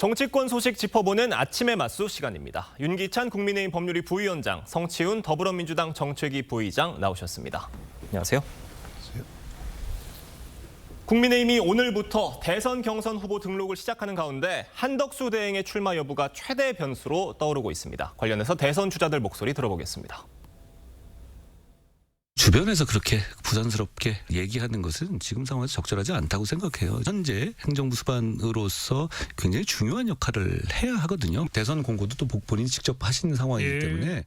정치권 소식 짚어보는 아침의 맞수 시간입니다. 윤기찬 국민의힘 법률위 부위원장, 성치훈 더불어민주당 정책위 부의장 나오셨습니다. 안녕하세요. 국민의힘이 오늘부터 대선 경선 후보 등록을 시작하는 가운데 한덕수 대행의 출마 여부가 최대 변수로 떠오르고 있습니다. 관련해서 대선 주자들 목소리 들어보겠습니다. 주변에서 그렇게 부산스럽게 얘기하는 것은 지금 상황에서 적절하지 않다고 생각해요. 현재 행정부 수반으로서 굉장히 중요한 역할을 해야 하거든요. 대선 공고도 또 본인이 직접 하시는 상황이기 때문에.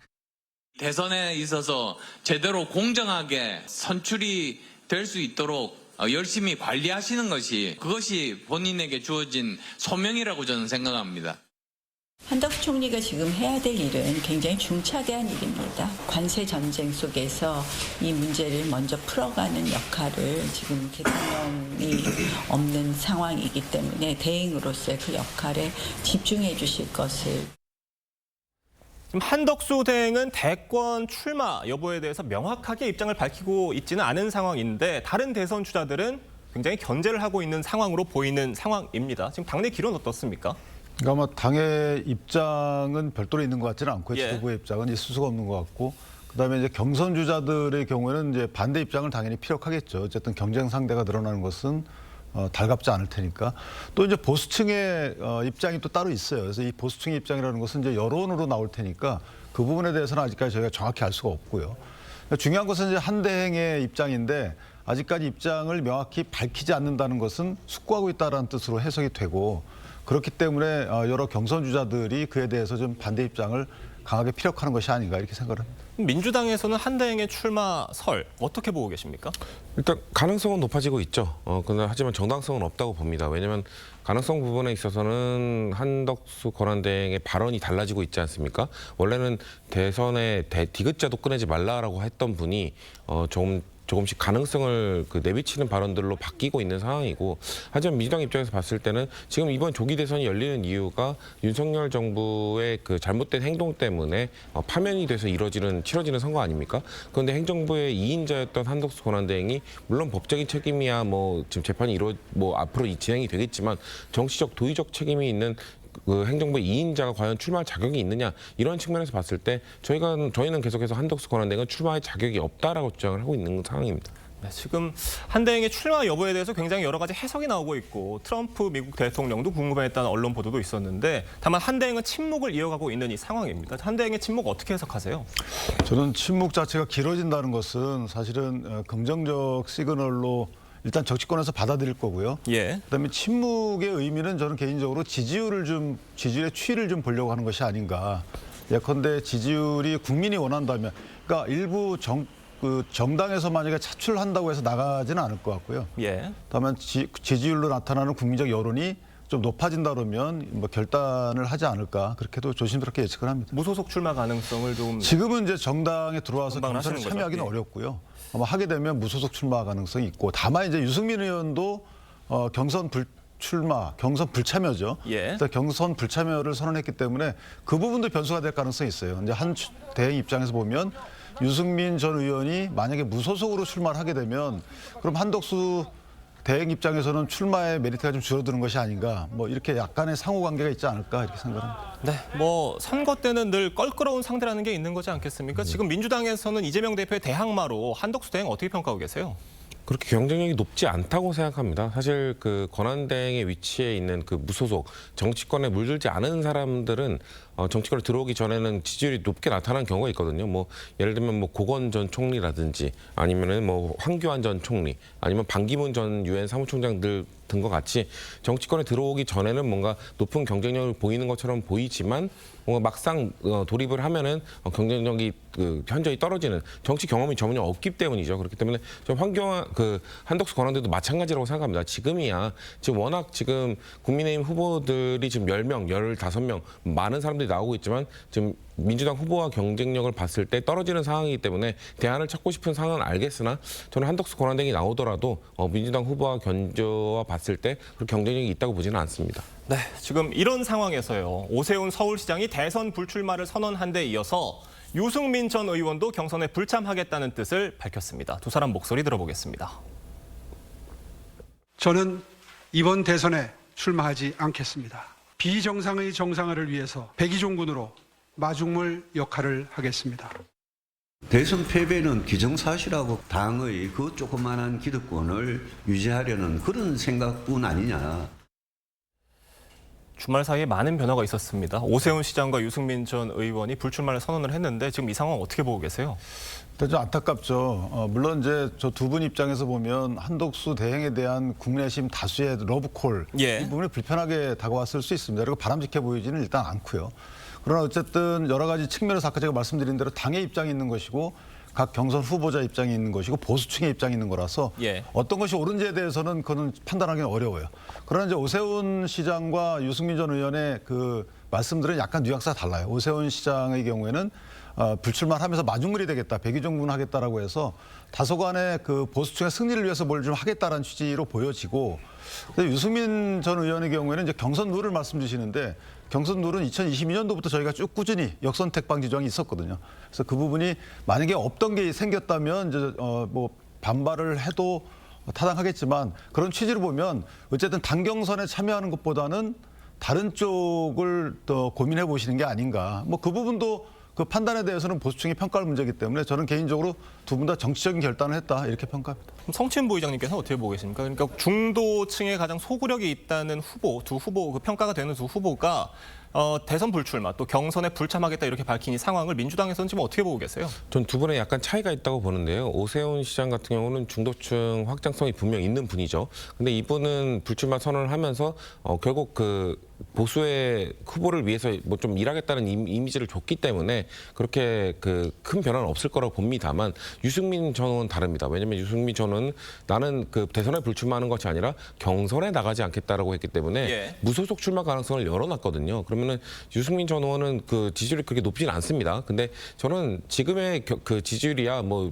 대선에 있어서 제대로 공정하게 선출이 될 수 있도록 열심히 관리하시는 그것이 본인에게 주어진 소명이라고 저는 생각합니다. 한덕수 총리가 지금 해야 될 일은 굉장히 중차대한 일입니다. 관세 전쟁 속에서 이 문제를 먼저 풀어가는 역할을 지금 대통령이 없는 상황이기 때문에 대행으로서의 그 역할에 집중해 주실 것을. 지금 한덕수 대행은 대권 출마 여부에 대해서 명확하게 입장을 밝히고 있지는 않은 상황인데 다른 대선 주자들은 굉장히 견제를 하고 있는 상황으로 보이는 상황입니다. 지금 당내 기로는 어떻습니까? 그러니까 뭐 당의 입장은 별도로 있는 것 같지는 않고요. 예. 지도부의 입장은 있을 수가 없는 것 같고, 그다음에 이제 경선 주자들의 경우에는 이제 반대 입장을 당연히 피력하겠죠. 어쨌든 경쟁 상대가 늘어나는 것은 달갑지 않을 테니까. 또 이제 보수층의 입장이 또 따로 있어요. 그래서 이 보수층의 입장이라는 것은 이제 여론으로 나올 테니까 그 부분에 대해서는 아직까지 저희가 정확히 알 수가 없고요. 중요한 것은 이제 한 대행의 입장인데 아직까지 입장을 명확히 밝히지 않는다는 것은 숙고하고 있다는 뜻으로 해석이 되고, 그렇기 때문에 여러 경선 주자들이 그에 대해서 좀 반대 입장을 강하게 피력하는 것이 아닌가 이렇게 생각을 합니다. 민주당에서는 한 대행의 출마 설 어떻게 보고 계십니까? 일단 가능성은 높아지고 있죠. 하지만 정당성은 없다고 봅니다. 왜냐하면 가능성 부분에 있어서는 한덕수 권한대행의 발언이 달라지고 있지 않습니까? 원래는 대선에 디귿자도 꺼내지 말라라고 했던 분이 조금씩 가능성을 내비치는 발언들로 바뀌고 있는 상황이고, 하지만 민주당 입장에서 봤을 때는 지금 이번 조기 대선이 열리는 이유가 윤석열 정부의 그 잘못된 행동 때문에 파면이 돼서 치러지는 선거 아닙니까? 그런데 행정부의 2인자였던 한덕수 권한대행이 물론 법적인 책임이야 지금 재판이 앞으로 진행이 되겠지만 정치적 도의적 책임이 있는 그 행정부의 2인자가 과연 출마할 자격이 있느냐, 이런 측면에서 봤을 때 저희는 계속해서 한덕수 권한대행은 출마할 자격이 없다라고 주장을 하고 있는 상황입니다. 네, 지금 한 대행의 출마 여부에 대해서 굉장히 여러 가지 해석이 나오고 있고 트럼프 미국 대통령도 궁금해했다는 언론 보도도 있었는데, 다만 한 대행은 침묵을 이어가고 있는 이 상황입니다. 한 대행의 침묵 어떻게 해석하세요? 저는 침묵 자체가 길어진다는 것은 사실은 긍정적 시그널로 일단 정치권에서 받아들일 거고요. 예. 그다음에 침묵의 의미는 저는 개인적으로 지지율의 추이를 좀 보려고 하는 것이 아닌가. 예컨대 지지율이 국민이 원한다면, 그러니까 일부 정당에서 만약에 차출한다고 해서 나가지는 않을 것 같고요. 예. 다만 지지율로 나타나는 국민적 여론이 좀 높아진다 그러면 결단을 하지 않을까, 그렇게도 조심스럽게 예측을 합니다. 무소속 출마 가능성을 좀 지금은 이제 정당에 들어와서 전망을 경선에 하시는 참여하기는 거죠? 예. 어렵고요. 아마 하게 되면 무소속 출마 가능성이 있고, 다만 이제 유승민 의원도 경선 불참여죠. 예. 그래서 경선 불참여를 선언했기 때문에 그 부분도 변수가 될 가능성이 있어요. 이제 한 대행 입장에서 보면 유승민 전 의원이 만약에 무소속으로 출마를 하게 되면 그럼 한덕수 대행 입장에서는 출마의 메리트가 좀 줄어드는 것이 아닌가, 이렇게 약간의 상호관계가 있지 않을까 이렇게 생각합니다. 네, 선거 때는 늘 껄끄러운 상대라는 게 있는 거지 않겠습니까? 지금 민주당에서는 이재명 대표의 대항마로 한덕수 대행 어떻게 평가하고 계세요? 그렇게 경쟁력이 높지 않다고 생각합니다. 사실 그 권한대행의 위치에 있는 그 무소속 정치권에 물들지 않은 사람들은 정치권에 들어오기 전에는 지지율이 높게 나타난 경우가 있거든요. 예를 들면 고건 전 총리라든지 아니면은 황교안 전 총리, 아니면 반기문 전 유엔 사무총장들 등과 같이 정치권에 들어오기 전에는 뭔가 높은 경쟁력을 보이는 것처럼 보이지만 뭔가 막상 돌입을 하면은 경쟁력이 현저히 떨어지는, 정치 경험이 전혀 없기 때문이죠. 그렇기 때문에 좀 한덕수 권한대도 마찬가지라고 생각합니다. 지금이야 지금 워낙 국민의힘 후보들이 지금 10명, 15명 많은 사람들이 나오고 있지만 지금 민주당 후보와 경쟁력을 봤을 때 떨어지는 상황이기 때문에 대안을 찾고 싶은 상황은 알겠으나 저는 한덕수 권한대행이 나오더라도 민주당 후보와 견조와 봤을 때 그 경쟁력이 있다고 보지는 않습니다. 네, 지금 이런 상황에서요. 오세훈 서울시장이 대선 불출마를 선언한 데 이어서 유승민 전 의원도 경선에 불참하겠다는 뜻을 밝혔습니다. 두 사람 목소리 들어보겠습니다. 저는 이번 대선에 출마하지 않겠습니다. 비정상의 정상화를 위해서 백의종군으로 마중물 역할을 하겠습니다. 대선 패배는 기정사실하고 당의 그 조그마한 기득권을 유지하려는 그런 생각뿐 아니냐. 주말 사이에 많은 변화가 있었습니다. 오세훈 시장과 유승민 전 의원이 불출마를 선언을 했는데 지금 이 상황 어떻게 보고 계세요? 일단 좀 안타깝죠. 물론 이제 저 두 분 입장에서 보면 한덕수 대행에 대한 국내심 다수의 러브콜 예. 이 부분이 불편하게 다가왔을 수 있습니다. 그리고 바람직해 보이지는 일단 않고요. 그러나 어쨌든 여러 가지 측면에서 아까 제가 말씀드린 대로 당의 입장이 있는 것이고 각 경선 후보자 입장이 있는 것이고 보수층의 입장이 있는 거라서 예. 어떤 것이 옳은지에 대해서는 그건 판단하기는 어려워요. 그러나 이제 오세훈 시장과 유승민 전 의원의 그 말씀들은 약간 뉘앙스가 달라요. 오세훈 시장의 경우에는 불출마를 하면서 마중물이 되겠다, 백의종군 하겠다라고 해서 다소간의 그 보수층의 승리를 위해서 뭘 좀 하겠다라는 취지로 보여지고, 근데 유승민 전 의원의 경우에는 이제 경선 룰을 말씀 주시는데 경선 룰은 2022년도부터 저희가 쭉 꾸준히 역선택 방지 조항이 있었거든요. 그래서 그 부분이 만약에 없던 게 생겼다면 이제 뭐 반발을 해도 타당하겠지만 그런 취지로 보면 어쨌든 당 경선에 참여하는 것보다는 다른 쪽을 더 고민해 보시는 게 아닌가. 뭐 그 부분도 그 판단에 대해서는 보수층이 평가할 문제이기 때문에 저는 개인적으로 두 분 다 정치적인 결단을 했다 이렇게 평가합니다. 그럼 성친 부의장님께서는 어떻게 보고 계십니까? 그러니까 중도층에 가장 소구력이 있다는 후보, 두 후보, 그 평가가 되는 두 후보가 대선 불출마 또 경선에 불참하겠다 이렇게 밝힌 이 상황을 민주당에서는 지금 어떻게 보고 계세요? 전 두 분의 약간 차이가 있다고 보는데요. 오세훈 시장 같은 경우는 중도층 확장성이 분명 있는 분이죠. 근데 이분은 불출마 선언을 하면서 결국 그 보수의 후보를 위해서 뭐 좀 일하겠다는 이미지를 줬기 때문에 그렇게 그 큰 변화는 없을 거라고 봅니다만 유승민 전 의원은 다릅니다. 왜냐하면 유승민 전 의원은 나는 그 대선에 불출마하는 것이 아니라 경선에 나가지 않겠다라고 했기 때문에 예. 무소속 출마 가능성을 열어놨거든요. 그러면은 유승민 전 의원은 그 지지율이 그렇게 높지는 않습니다. 근데 저는 지금의 그 지지율이야 뭐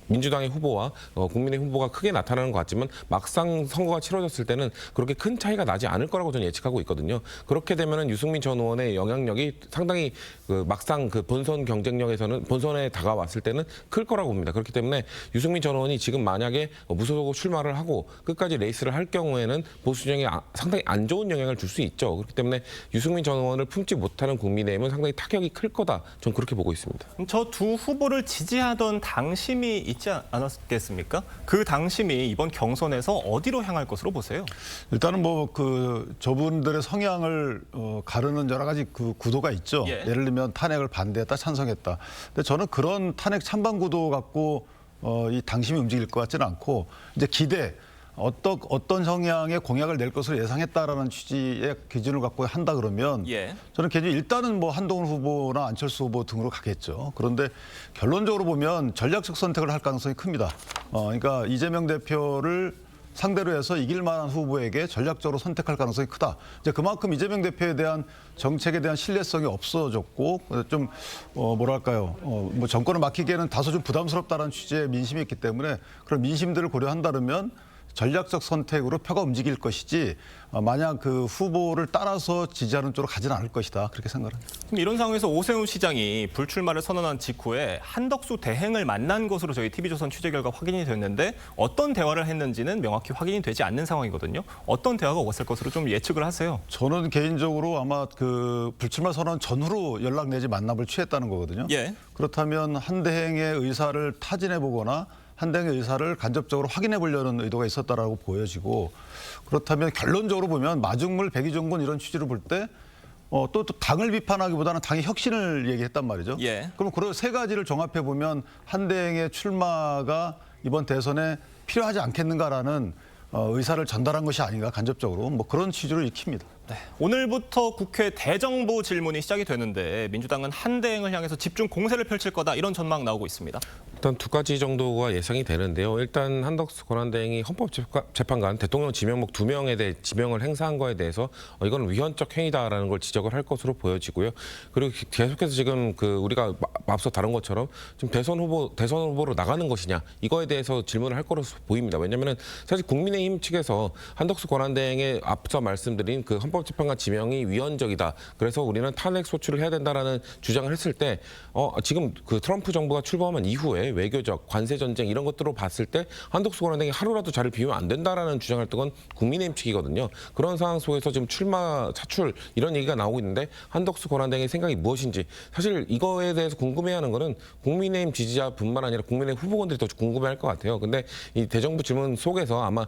민주당의 후보와 국민의 후보가 크게 나타나는 것 같지만 막상 선거가 치러졌을 때는 그렇게 큰 차이가 나지 않을 거라고 저는 예측하고 있거든요. 그렇게 되면은 유승민 전 의원의 영향력이 상당히 그 막상 그 본선 경쟁력에서는 본선에 다가왔을 때는 클 거라고 봅니다. 그렇기 때문에 유승민 전 의원이 지금 만약에 무소속 출마를 하고 끝까지 레이스를 할 경우에는 보수정에 상당히 안 좋은 영향을 줄 수 있죠. 그렇기 때문에 유승민 전 의원을 품지 못하는 국민의힘은 상당히 타격이 클 거다. 저는 그렇게 보고 있습니다. 저 두 후보를 지지하던 당심이 있지 않았겠습니까? 그 당심이 이번 경선에서 어디로 향할 것으로 보세요? 일단은 뭐 그 저분들의 성향을 가르는 여러 가지 그 구도가 있죠. 예. 예를 들면 탄핵을 반대했다, 찬성했다. 근데 저는 그런 탄핵 찬반 구도 갖고 이 당심이 움직일 것 같지는 않고 이제 기대. 어떤 성향의 공약을 낼 것으로 예상했다라는 취지의 기준을 갖고 한다 그러면 예. 저는 개인적으로 일단은 뭐 한동훈 후보나 안철수 후보 등으로 가겠죠. 그런데 결론적으로 보면 전략적 선택을 할 가능성이 큽니다. 그러니까 이재명 대표를 상대로 해서 이길 만한 후보에게 전략적으로 선택할 가능성이 크다. 이제 그만큼 이재명 대표에 대한 정책에 대한 신뢰성이 없어졌고 좀 뭐랄까요, 뭐 정권을 맡기기에는 다소 좀 부담스럽다라는 취지의 민심이 있기 때문에 그런 민심들을 고려한다면 전략적 선택으로 표가 움직일 것이지 만약 그 후보를 따라서 지지하는 쪽으로 가지는 않을 것이다. 그렇게 생각합니다. 그럼 이런 상황에서 오세훈 시장이 불출마를 선언한 직후에 한덕수 대행을 만난 것으로 저희 TV조선 취재 결과 확인이 됐는데 어떤 대화를 했는지는 명확히 확인이 되지 않는 상황이거든요. 어떤 대화가 오갔을 것으로 좀 예측을 하세요? 저는 개인적으로 아마 그 불출마 선언 전후로 연락 내지 만남을 취했다는 거거든요. 예. 그렇다면 한 대행의 의사를 타진해 보거나 한 대행의 의사를 간접적으로 확인해 보려는 의도가 있었다라고 보여지고 그렇다면 결론적으로 보면 마중물, 백의종군 이런 취지로 볼 때 또 당을 비판하기보다는 당의 혁신을 얘기했단 말이죠. 예. 그럼 그런 세 가지를 종합해 보면 한 대행의 출마가 이번 대선에 필요하지 않겠는가라는 의사를 전달한 것이 아닌가 간접적으로 뭐 그런 취지로 읽힙니다. 네. 오늘부터 국회 대정부 질문이 시작이 되는데 민주당은 한 대행을 향해서 집중 공세를 펼칠 거다 이런 전망 나오고 있습니다. 일단 두 가지 정도가 예상이 되는데요. 일단 한덕수 권한대행이 헌법재판관 대통령 지명목 2명에 대해 지명을 행사한 거에 대해서 이건 위헌적 행위다라는 걸 지적을 할 것으로 보여지고요. 그리고 계속해서 지금 그 우리가 앞서 다룬 것처럼 지금 대선 후보로 나가는 것이냐 이거에 대해서 질문을 할 것으로 보입니다. 왜냐하면 사실 국민의힘 측에서 한덕수 권한대행의 앞서 말씀드린 그 헌법재판관 지명이 위헌적이다. 그래서 우리는 탄핵 소추를 해야 된다라는 주장을 했을 때 지금 그 트럼프 정부가 출범한 이후에 외교적, 관세 전쟁 이런 것들로 봤을 때 한덕수 권한대행이 하루라도 자리를 비우면 안 된다라는 주장을 했던 건 국민의힘 측이거든요. 그런 상황 속에서 지금 출마, 차출 이런 얘기가 나오고 있는데 한덕수 권한대행의 생각이 무엇인지 사실 이거에 대해서 궁금해하는 거는 국민의힘 지지자뿐만 아니라 국민의힘 후보군들이 더 궁금해할 것 같아요. 근데 이 대정부 질문 속에서 아마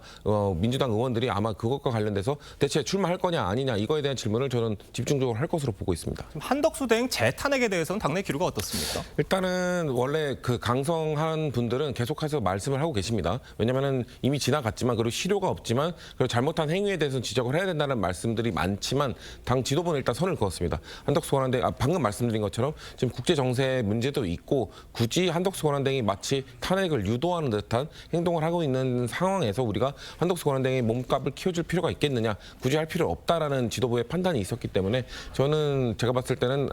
민주당 의원들이 아마 그것과 관련돼서 대체 출마할 거냐 아니냐 이거에 대한 질문을 저는 집중적으로 할 것으로 보고 있습니다. 한덕수 대행 재탄핵에 대해서는 당내 기류가 어떻습니까? 일단은 원래 그 강성한 분들은 계속해서 말씀을 하고 계십니다. 왜냐하면 이미 지나갔지만 그리고 실효가 없지만 그리고 잘못한 행위에 대해서 지적을 해야 된다는 말씀들이 많지만 당 지도부는 일단 선을 그었습니다. 한덕수 권한대행 방금 말씀드린 것처럼 지금 국제 정세 문제도 있고 굳이 한덕수 권한대행이 마치 탄핵을 유도하는 듯한 행동을 하고 있는 상황에서 우리가 한덕수 권한대행의 몸값을 키워줄 필요가 있겠느냐 굳이 할 필요 없다라는 지도부의 판단이 있었기 때문에 저는 제가 봤을 때는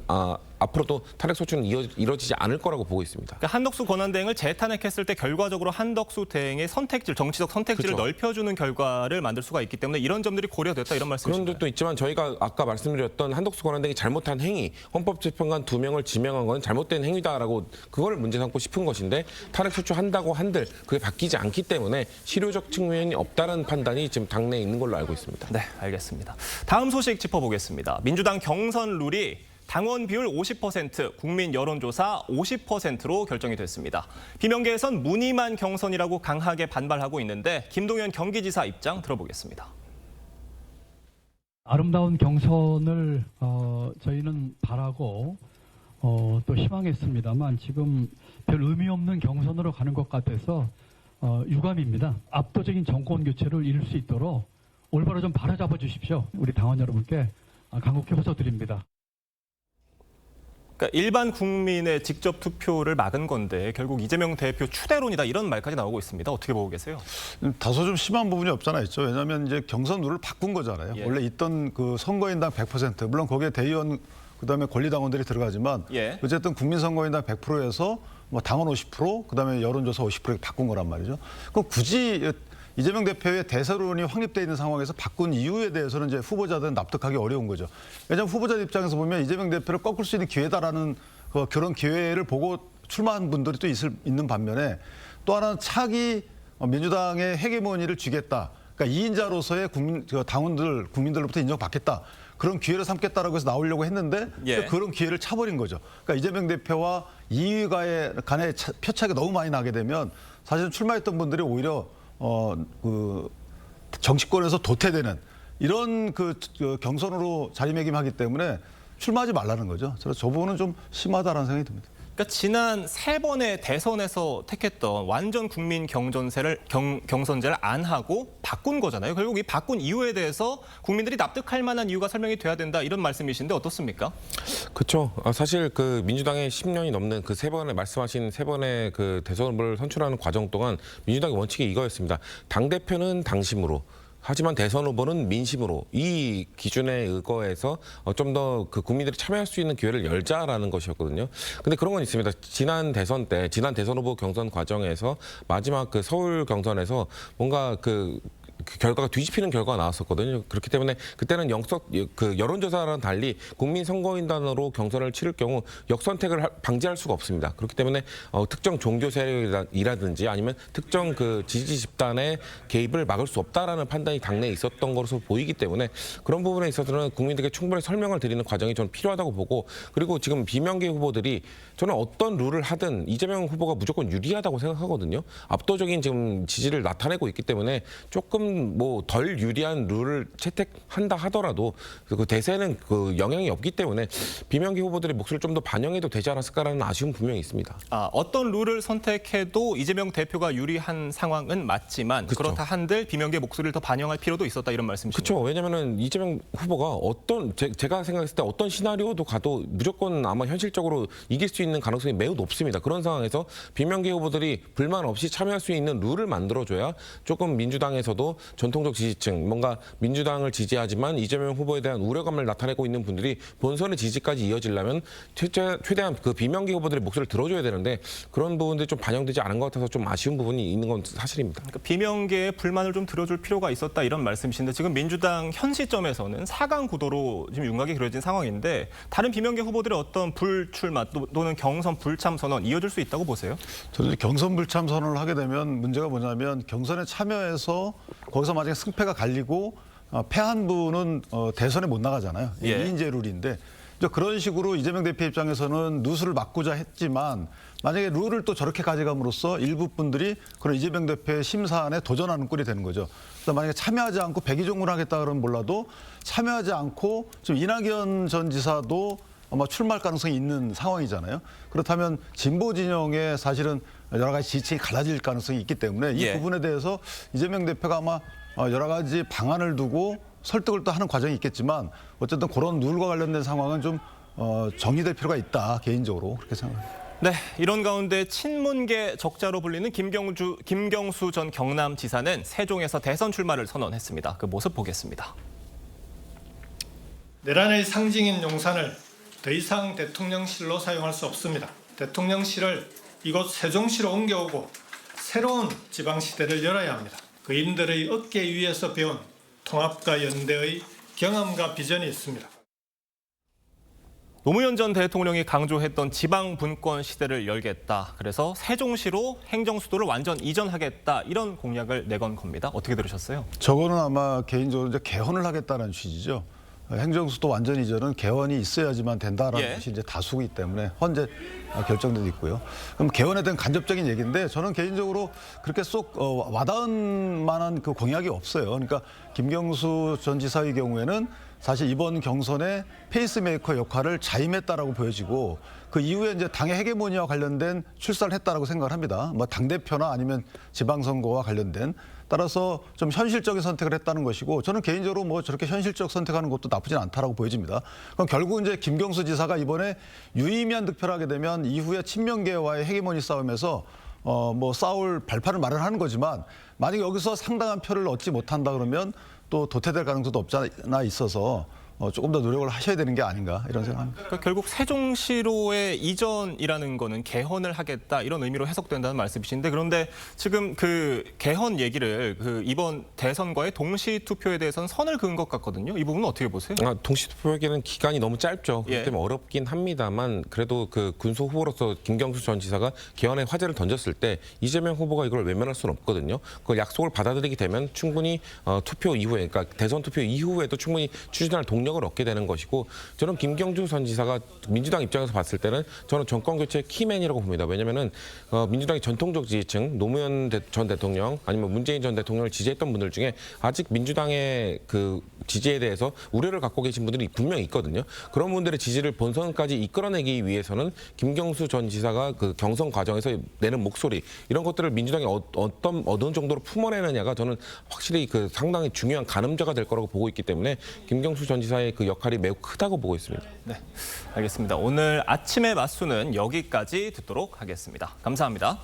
앞으로도 탄핵 소추는 이뤄지지 않을 거라고 보고 있습니다. 그러니까 한덕수 권한대행을 재탄핵했을 때 결과적으로 한덕수 대행의 선택질, 정치적 선택지를 그렇죠. 넓혀주는 결과를 만들 수가 있기 때문에 이런 점들이 고려됐다 이런 그런 말씀이신가요? 점도 있지만 저희가 아까 말씀드렸던 한덕수 권한대행이 잘못한 행위, 헌법재판관 2명을 지명한 건 잘못된 행위다라고 그걸 문제 삼고 싶은 것인데 탄핵 소추한다고 한들 그게 바뀌지 않기 때문에 실효적 측면이 없다는 판단이 지금 당내에 있는 걸로 알고 있습니다. 네, 알겠습니다. 다음 소식 짚어보겠습니다. 민주당 경선 룰이 당원 비율 50%, 국민 여론조사 50%로 결정이 됐습니다. 비명계에선 무늬만 경선이라고 강하게 반발하고 있는데 김동연 경기지사 입장 들어보겠습니다. 아름다운 경선을 저희는 바라고 또 희망했습니다만 지금 별 의미 없는 경선으로 가는 것 같아서 유감입니다. 압도적인 정권 교체를 이룰 수 있도록 올바로 좀 바로잡아 주십시오. 우리 당원 여러분께 간곡히 호소드립니다. 그러니까 일반 국민의 직접 투표를 막은 건데 결국 이재명 대표 추대론이다 이런 말까지 나오고 있습니다. 어떻게 보고 계세요? 다소 좀 심한 부분이 없잖아 있죠. 왜냐하면 이제 경선 룰을 바꾼 거잖아요. 예. 원래 있던 그 선거인당 100%, 물론 거기에 대의원 그다음에 권리당원들이 들어가지만 예. 어쨌든 국민선거인당 100%에서 뭐 당원 50%, 그다음에 여론조사 50%에 바꾼 거란 말이죠. 그럼 굳이 이재명 대표의 대세론이 확립돼 있는 상황에서 바꾼 이유에 대해서는 이제 후보자들은 납득하기 어려운 거죠. 왜냐하면 후보자들 입장에서 보면 이재명 대표를 꺾을 수 있는 기회다라는 그런 기회를 보고 출마한 분들이 또 있는 반면에 또 하나는 차기 민주당의 헤게모니를 쥐겠다. 그러니까 2인자로서의 국민들로부터 인정받겠다. 그런 기회를 삼겠다라고 해서 나오려고 했는데 예. 그런 기회를 차버린 거죠. 그러니까 이재명 대표와 2위가의 간의 표차가 너무 많이 나게 되면 사실은 출마했던 분들이 오히려 정치권에서 도태되는 이런 그 경선으로 자리매김하기 때문에 출마하지 말라는 거죠. 그래서 저 부분은 좀 심하다라는 생각이 듭니다. 그러니까 지난 3번의 대선에서 택했던 완전 국민 경선제를 안 하고 바꾼 거잖아요. 결국 이 바꾼 이유에 대해서 국민들이 납득할 만한 이유가 설명이 돼야 된다 이런 말씀이신데 어떻습니까? 그렇죠. 사실 그 민주당의 10년이 넘는 그 3번에 말씀하신 3번의 그 대선을 선출하는 과정 동안 민주당의 원칙이 이거였습니다. 당대표는 당심으로. 하지만 대선 후보는 민심으로 이 기준에 의거해서 좀 더 그 국민들이 참여할 수 있는 기회를 열자라는 것이었거든요. 근데 그런 건 있습니다. 지난 대선 후보 경선 과정에서 마지막 그 서울 경선에서 뭔가 그 결과가 뒤집히는 결과가 나왔었거든요. 그렇기 때문에 그때는 여론조사랑 달리 국민선거인단으로 경선을 치를 경우 역선택을 방지할 수가 없습니다. 그렇기 때문에 특정 종교 세력이라든지 아니면 특정 그 지지 집단의 개입을 막을 수 없다라는 판단이 당내에 있었던 것으로 보이기 때문에 그런 부분에 있어서는 국민들에게 충분히 설명을 드리는 과정이 저는 필요하다고 보고 그리고 지금 비명계 후보들이 저는 어떤 룰을 하든 이재명 후보가 무조건 유리하다고 생각하거든요. 압도적인 지금 지지를 나타내고 있기 때문에 조금 뭐 덜 유리한 룰을 채택한다 하더라도 그 대세는 그 영향이 없기 때문에 비명계 후보들의 목소리를 좀 더 반영해도 되지 않았을까라는 아쉬움 분명히 있습니다. 어떤 룰을 선택해도 이재명 대표가 유리한 상황은 맞지만 그쵸. 그렇다 한들 비명계 목소리를 더 반영할 필요도 있었다 이런 말씀이시죠? 그렇죠. 왜냐하면 이재명 후보가 제가 생각했을 때 어떤 시나리오도 가도 무조건 아마 현실적으로 이길 수 있는 가능성이 매우 높습니다. 그런 상황에서 비명계 후보들이 불만 없이 참여할 수 있는 룰을 만들어줘야 조금 민주당에서도 중에서도 전통적 지지층, 뭔가 민주당을 지지하지만 이재명 후보에 대한 우려감을 나타내고 있는 분들이 본선의 지지까지 이어지려면 최대한 그 비명계 후보들의 목소리를 들어줘야 되는데 그런 부분들이 좀 반영되지 않은 것 같아서 좀 아쉬운 부분이 있는 건 사실입니다. 그러니까 비명계의 불만을 좀 들어줄 필요가 있었다 이런 말씀이신데 지금 민주당 현 시점에서는 4강 구도로 지금 윤곽이 그려진 상황인데 다른 비명계 후보들의 어떤 불출마 또는 경선 불참 선언 이어질 수 있다고 보세요? 저는 경선 불참 선언을 하게 되면 문제가 뭐냐면 경선에 참여해서 거기서 만약에 승패가 갈리고 패한 분은 대선에 못 나가잖아요. 예. 2인제 룰인데 이제 그런 식으로 이재명 대표 입장에서는 누수를 막고자 했지만 만약에 룰을 또 저렇게 가져감으로써 일부 분들이 그런 이재명 대표의 심사안에 도전하는 꼴이 되는 거죠. 그래서 만약에 참여하지 않고 백의종군 하겠다 그러면 몰라도 참여하지 않고 지금 이낙연 전 지사도 아마 출마할 가능성이 있는 상황이잖아요. 그렇다면 진보 진영에 사실은 여러 가지 지지층이 갈라질 가능성이 있기 때문에 이 예. 부분에 대해서 이재명 대표가 아마 여러 가지 방안을 두고 설득을 또 하는 과정이 있겠지만 어쨌든 그런 룰과 관련된 상황은 좀 정리될 필요가 있다 개인적으로 그렇게 생각합니다. 네, 이런 가운데 친문계 적자로 불리는 김경수 전 경남지사는 세종에서 대선 출마를 선언했습니다. 그 모습 보겠습니다. 내란의 상징인 용산을 더 이상 대통령실로 사용할 수 없습니다. 대통령실을 이곳 세종시로 옮겨오고 새로운 지방시대를 열어야 합니다. 그인들의 어깨 위에서 배운 통합과 연대의 경험과 비전이 있습니다. 노무현 전 대통령이 강조했던 지방 분권 시대를 열겠다. 그래서 세종시로 행정수도를 완전 이전하겠다. 이런 공약을 내건 겁니다. 어떻게 들으셨어요? 저거는 아마 개인적으로 이제 개헌을 하겠다는 취지죠. 행정수도 완전 이전은 개헌이 있어야지만 된다라는 예. 것이 이제 다수이기 때문에 헌재 결정도 있고요. 그럼 개헌에 대한 간접적인 얘기인데 저는 개인적으로 그렇게 쏙 와닿은 만한 그 공약이 없어요. 그러니까 김경수 전 지사의 경우에는 사실 이번 경선에 페이스메이커 역할을 자임했다라고 보여지고 그 이후에 이제 당의 헤게모니와 관련된 출사를 했다라고 생각을 합니다. 뭐 당대표나 아니면 지방선거와 관련된 따라서 좀 현실적인 선택을 했다는 것이고 저는 개인적으로 뭐 저렇게 현실적 선택하는 것도 나쁘진 않다라고 보여집니다. 그럼 결국 이제 김경수 지사가 이번에 유의미한 득표를 하게 되면 이후에 친명계와의 헤게모니 싸움에서 뭐 싸울 발판을 마련하는 거지만 만약에 여기서 상당한 표를 얻지 못한다 그러면 또 도태될 가능성도 없지 않아 있어서 조금 더 노력을 하셔야 되는 게 아닌가 이런 생각합니다. 그러니까 결국 세종시로의 이전이라는 거는 개헌을 하겠다 이런 의미로 해석된다는 말씀이신데 그런데 지금 그 개헌 얘기를 그 이번 대선과의 동시 투표에 대해서는 선을 그은 것 같거든요. 이 부분은 어떻게 보세요? 동시 투표하기는 기간이 너무 짧죠. 그렇기 때문에 어렵긴 합니다만 그래도 그 군소 후보로서 김경수 전 지사가 개헌의 화제를 던졌을 때 이재명 후보가 이걸 외면할 수는 없거든요. 그 약속을 받아들이게 되면 충분히 투표 이후에 그러니까 대선 투표 이후에도 충분히 추진할 동력을 얻게 되는 것이고 저는 김경주 전 지사가 민주당 입장에서 봤을 때는 저는 정권 교체의 키맨이라고 봅니다. 왜냐면은 민주당의 전통적 지지층 노무현 전 대통령 아니면 문재인 전 대통령을 지지했던 분들 중에 아직 민주당의 그 지지에 대해서 우려를 갖고 계신 분들이 분명히 있거든요. 그런 분들의 지지를 본선까지 이끌어내기 위해서는 김경수 전 지사가 그 경선 과정에서 내는 목소리 이런 것들을 민주당이 어느 정도로 품어내느냐가 저는 확실히 그 상당히 중요한 가늠자가 될 거라고 보고 있기 때문에 김경수 전 지사의 그 역할이 매우 크다고 보고 있습니다. 네, 알겠습니다. 오늘 아침의 맞수는 여기까지 듣도록 하겠습니다. 감사합니다.